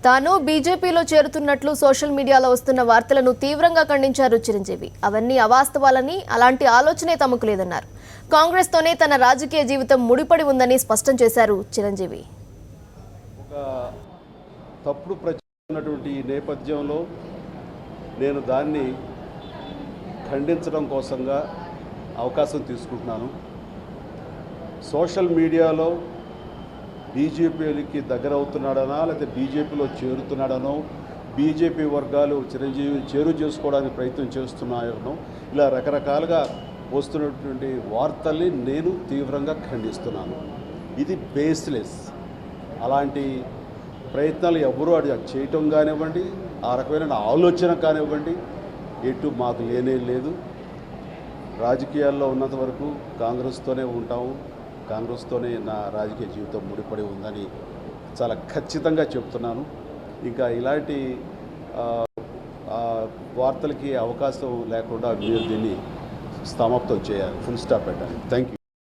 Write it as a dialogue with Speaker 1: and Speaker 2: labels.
Speaker 1: తాను బీజేపీలో చేరుతున్నట్లు సోషల్ మీడియాలో వస్తున్న వార్తలను తీవ్రంగా ఖండించారు చిరంజీవి. అవన్నీ అవాస్తవాలని, అలాంటి ఆలోచనే తమకు లేదన్నారు. కాంగ్రెస్తోనే తన రాజకీయ జీవితం ముడిపడి ఉందని స్పష్టం చేశారు చిరంజీవి.
Speaker 2: ఒక తప్పుడు ప్రచారం ఈ నేపథ్యంలో నేను దాన్ని ఖండించడం కోసంగా అవకాశం తీసుకుంటున్నాను. సోషల్ మీడియాలో బీజేపీకి దగ్గర అవుతున్నాడనా లేకపోతే బీజేపీలో చేరుతున్నాడనో, బీజేపీ వర్గాలు చిరంజీవిని చేరు చేసుకోవడానికి ప్రయత్నం చేస్తున్నాయనో, ఇలా రకరకాలుగా వస్తున్నటువంటి వార్తల్ని నేను తీవ్రంగా ఖండిస్తున్నాను. ఇది బేస్లెస్. అలాంటి ప్రయత్నాలు ఎవరూ చేయటం కానివ్వండి, ఆ రకమైన ఆలోచన కానివ్వండి, ఎటు మాకు లేనే లేదు. రాజకీయాల్లో ఉన్నంత వరకు కాంగ్రెస్తోనే ఉంటాము. కాంగ్రెస్తోనే నా రాజకీయ జీవితం ముడిపడి ఉందని చాలా ఖచ్చితంగా చెప్తున్నాను. ఇంకా ఇలాంటి వార్తలకి అవకాశం లేకుండా మీరు దీన్ని సమాప్తం చేయాలి, ఫుల్ స్టాప్ పెట్టాలి. Thank you.